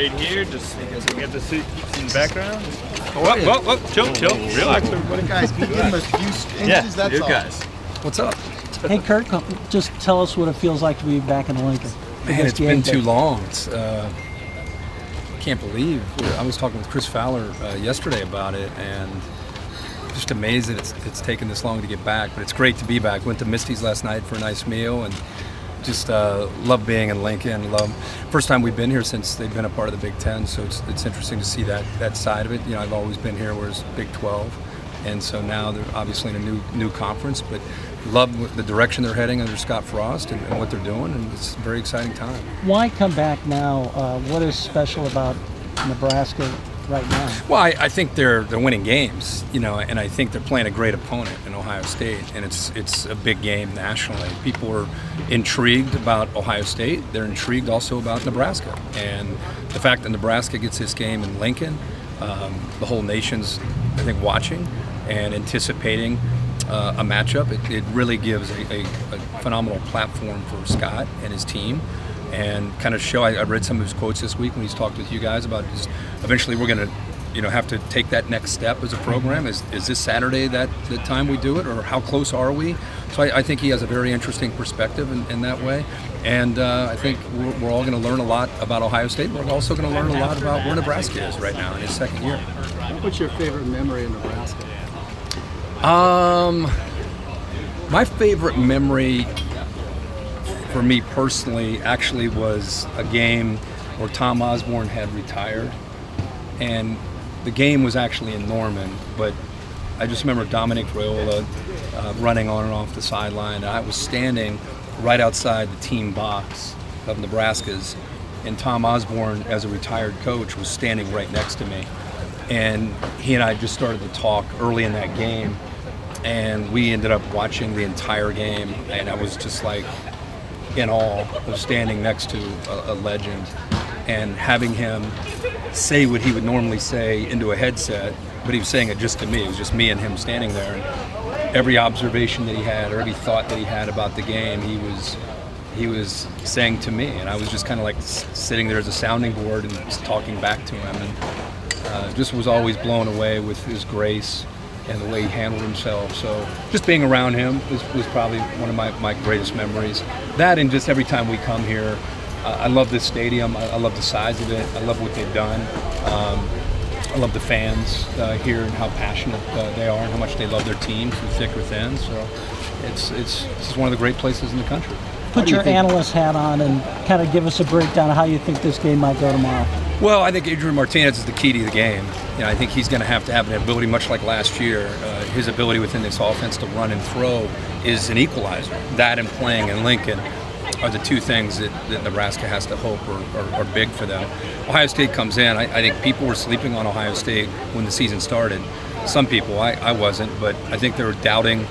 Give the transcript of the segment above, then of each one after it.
right here. Just get the seat in the background. Whoa, chill. Relax, everybody. Guys, can you give him a few inches? That's you all. guys. What's up? Hey, Kirk, just tell us what it feels like to be back in Lincoln. Man, it's been too long. Can't believe. I was talking with Chris Fowler yesterday about it, and just amazed that it's taken this long to get back. But it's great to be back. Went to Misty's last night for a nice meal, and just love being in Lincoln. First time we've been here since they've been a part of the Big Ten, so it's interesting to see that side of it. You know, I've always been here, whereas Big 12, and so now they're obviously in a new conference, but love the direction they're heading under Scott Frost and what they're doing, and it's a very exciting time. Why come back now? What is special about Nebraska right now? Well, I think they're winning games, you know, and I think they're playing a great opponent in Ohio State, and it's a big game nationally. People are intrigued about Ohio State. They're intrigued also about Nebraska, and the fact that Nebraska gets this game in Lincoln, the whole nation's, I think, watching and anticipating a matchup. It really gives a phenomenal platform for Scott and his team, and kind of show. I read some of his quotes this week when he's talked with you guys about just eventually we're going to, you know, have to take that next step as a program. Is this Saturday the time we do it, or how close are we? So I think he has a very interesting perspective in that way, and I think we're all going to learn a lot about Ohio State. We're also going to learn a lot about where Nebraska is right now in his second year. What's your favorite memory in Nebraska? My favorite memory for me personally actually was a game where Tom Osborne had retired, and the game was actually in Norman, but I just remember Dominic Raiola running on and off the sideline, and I was standing right outside the team box of Nebraska's, and Tom Osborne, as a retired coach, was standing right next to me, and he and I just started to talk early in that game, and we ended up watching the entire game, and I was just like in awe of standing next to a legend and having him say what he would normally say into a headset, but he was saying it just to me. It was just me and him standing there, and every observation that he had or every thought that he had about the game, he was saying to me, and I was just kind of like sitting there as a sounding board and just talking back to him, and just was always blown away with his grace and the way he handled himself. So just being around him was probably one of my greatest memories. That, and just every time we come here, I love this stadium. I love the size of it. I love what they've done. I love the fans here and how passionate they are and how much they love their team through thick or thin. So it's one of the great places in the country. Put your analyst hat on and kind of give us a breakdown of how you think this game might go tomorrow. Well, I think Adrian Martinez is the key to the game. You know, I think he's going to have an ability, much like last year. His ability within this offense to run and throw is an equalizer. That and playing in Lincoln are the two things that Nebraska has to hope are big for them. Ohio State comes in. I think people were sleeping on Ohio State when the season started. Some people, I wasn't, but I think they were doubting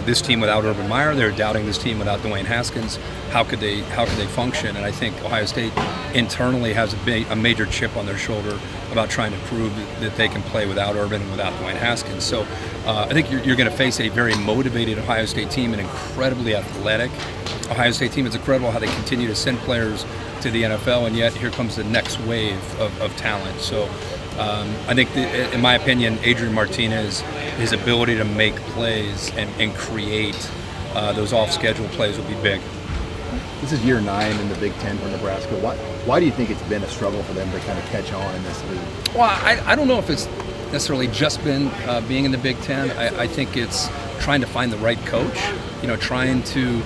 this team without Urban Meyer. They were doubting this team without Dwayne Haskins. How could they function? And I think Ohio State internally has a major chip on their shoulder about trying to prove that they can play without Urban and without Dwayne Haskins. So I think you're going to face a very motivated Ohio State team, an incredibly athletic Ohio State team. It's incredible how they continue to send players to the NFL, and yet here comes the next wave of talent. So I think, in my opinion, Adrian Martinez, his ability to make plays and create those off-schedule plays will be big. This is year 9 in the Big Ten for Nebraska. Why do you think it's been a struggle for them to kind of catch on in this league? Well, I don't know if it's necessarily just been being in the Big Ten. I think it's trying to find the right coach, you know, trying to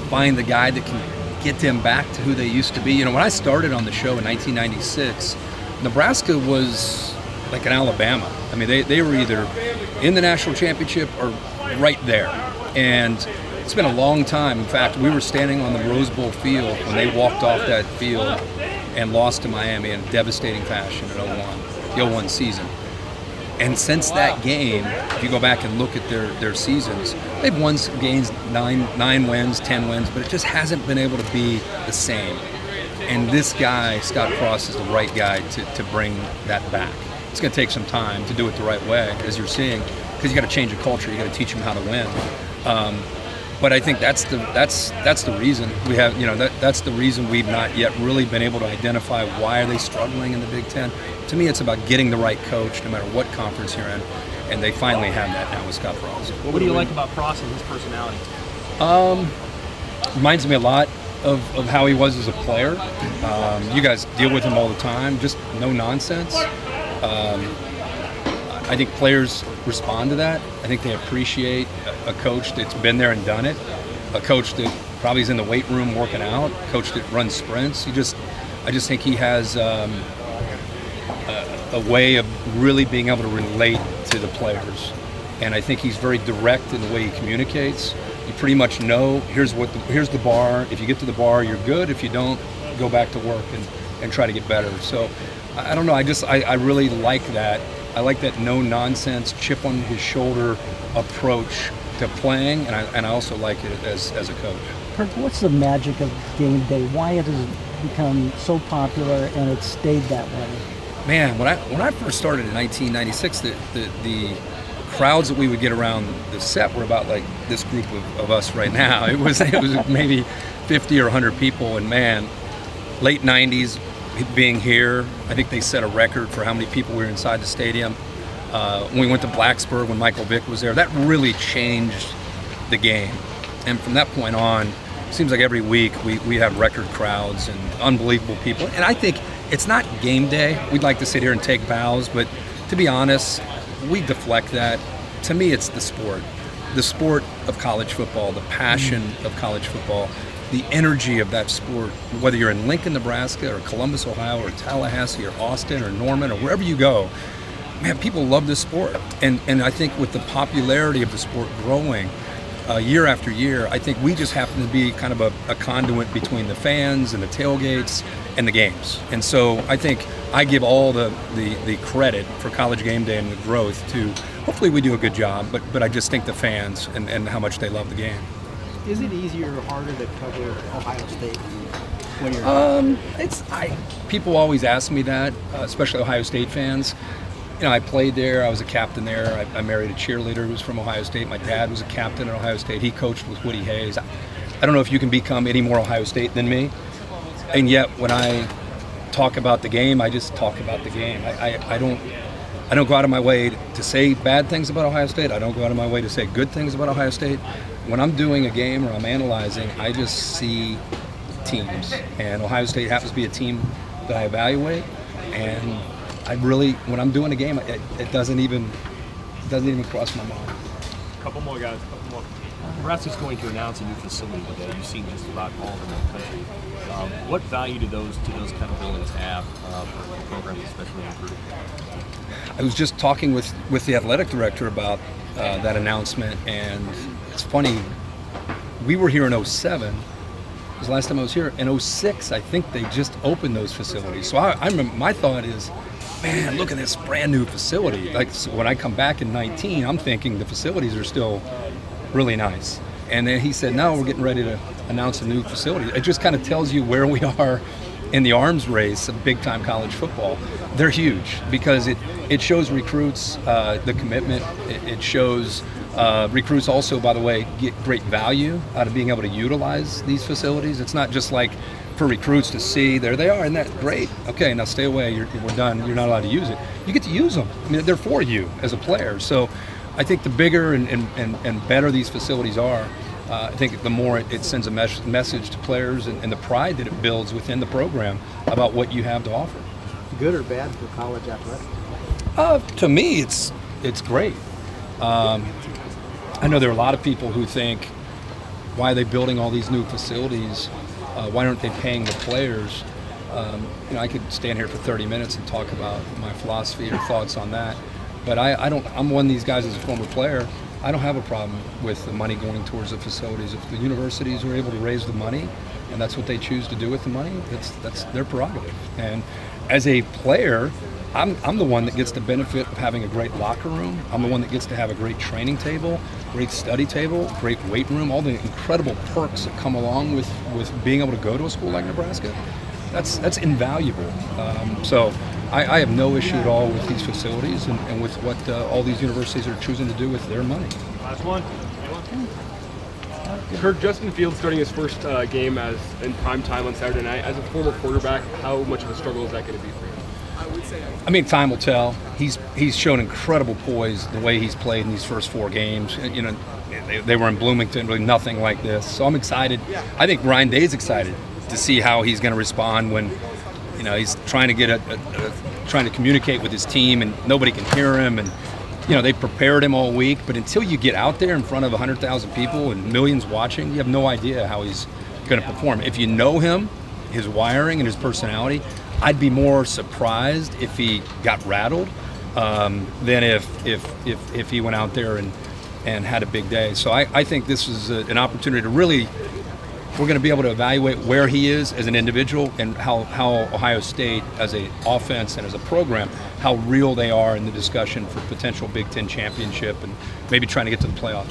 find the guy that can get them back to who they used to be. You know, when I started on the show in 1996, Nebraska was like an Alabama. I mean, they were either in the national championship or right there. And it's been a long time. In fact, we were standing on the Rose Bowl field when they walked off that field and lost to Miami in a devastating fashion in the 01 season. And since that game, if you go back and look at their seasons, they've won games, 9 wins, 10 wins, but it just hasn't been able to be the same. And this guy, Scott Frost, is the right guy to bring that back. It's going to take some time to do it the right way, as you're seeing, because you got to change a culture. You got to teach them how to win. But I think that's the reason we have, that's the reason we've not yet really been able to identify why are they struggling in the Big Ten. To me, it's about getting the right coach, no matter what conference you're in, and they finally have that now with Scott Frost. What do you like about Frost and his personality? Reminds me a lot of how he was as a player. You guys deal with him all the time, just no nonsense. I think players respond to that. I think they appreciate a coach that's been there and done it, a coach that probably is in the weight room working out, a coach that runs sprints. I just think he has a way of really being able to relate to the players. And I think he's very direct in the way he communicates. You pretty much know, here's the bar. If you get to the bar, you're good. If you don't, go back to work and try to get better. So I don't know, I really like that. I like that no-nonsense, chip on his shoulder approach to playing, and I also like it as a coach. Kirk, what's the magic of Game Day? Why it has become so popular and it's stayed that way? Man, when I first started in 1996, the crowds that we would get around the set were about like this group of us right now. It was maybe 50 or 100 people, and man, late 90s. Being here, I think they set a record for how many people were inside the stadium. When we went to Blacksburg, when Michael Vick was there, that really changed the game. And from that point on, it seems like every week we have record crowds and unbelievable people. And I think it's not game day. We'd like to sit here and take bows, but to be honest, we deflect that. To me, it's the sport of college football, the passion of college football. The energy of that sport, whether you're in Lincoln, Nebraska, or Columbus, Ohio, or Tallahassee, or Austin, or Norman, or wherever you go, man, people love this sport. And I think with the popularity of the sport growing year after year, I think we just happen to be kind of a conduit between the fans and the tailgates and the games. And so I think I give all the credit for College GameDay and the growth to, hopefully we do a good job, but I just think the fans and how much they love the game. Is it easier or harder to cover Ohio State when you're? People always ask me that, especially Ohio State fans. I played there. I was a captain there. I married a cheerleader who was from Ohio State. My dad was a captain at Ohio State. He coached with Woody Hayes. I don't know if you can become any more Ohio State than me. And yet, when I talk about the game, I just talk about the game. I don't go out of my way to say bad things about Ohio State. I don't go out of my way to say good things about Ohio State. When I'm doing a game or I'm analyzing, I just see teams. And Ohio State happens to be a team that I evaluate. And when I'm doing a game, it doesn't even cross my mind. Couple more guys, couple more. Nebraska's going to announce a new facility today. You've seen just about all of them in the country. What value do those kind of buildings have for programs, especially in recruiting? I was just talking with the athletic director about that announcement, and it's funny, we were here in 2007. It was the last time I was here. In 2006, I think they just opened those facilities. So I remember, my thought is, man, look at this brand new facility. Like, so when I come back in 19, I'm thinking the facilities are still really nice. And then he said, no, we're getting ready to announce a new facility. It just kind of tells you where we are in the arms race of big-time college football. They're huge because it shows recruits the commitment. It shows recruits also, by the way, get great value out of being able to utilize these facilities. It's not just like for recruits to see, there they are, isn't that great? Okay, now stay away, we're done, you're not allowed to use it. You get to use them. I mean, they're for you as a player. So I think the bigger and better these facilities are, I think the more it sends a message to players and the pride that it builds within the program about what you have to offer. Good or bad for college athletics? To me, it's great. I know there are a lot of people who think, why are they building all these new facilities? Why aren't they paying the players? I could stand here for 30 minutes and talk about my philosophy or thoughts on that. But I'm one of these guys as a former player. I don't have a problem with the money going towards the facilities. If the universities are able to raise the money, and that's what they choose to do with the money, that's their prerogative. And as a player, I'm the one that gets the benefit of having a great locker room. I'm the one that gets to have a great training table, great study table, great weight room, all the incredible perks that come along with being able to go to a school like Nebraska. That's invaluable. So I have no issue at all with these facilities and with what all these universities are choosing to do with their money. Last one. Kirk, Justin Fields starting his first game as in prime time on Saturday night. As a former quarterback, how much of a struggle is that going to be for him? I mean, time will tell. He's shown incredible poise the way he's played in these first 4 games. You know, they were in Bloomington, really nothing like this. So I'm excited. I think Ryan Day's excited to see how he's going to respond when, you know, he's trying to get trying to communicate with his team and nobody can hear him. And you know, they prepared him all week, but until you get out there in front of 100,000 people and millions watching, you have no idea how he's going to perform. If you know him, his wiring and his personality, I'd be more surprised if he got rattled than if he went out there and had a big day. So I think this is an opportunity to really, we're going to be able to evaluate where he is as an individual and how Ohio State as an offense and as a program, how real they are in the discussion for potential Big Ten championship and maybe trying to get to the playoff.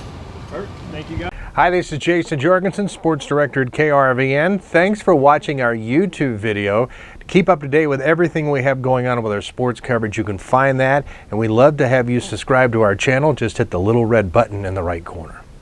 Perfect. Thank you, guys. Hi, this is Jason Jorgensen, Sports Director at KRVN. Thanks for watching our YouTube video. To keep up to date with everything we have going on with our sports coverage, you can find that, and we'd love to have you subscribe to our channel. Just hit the little red button in the right corner.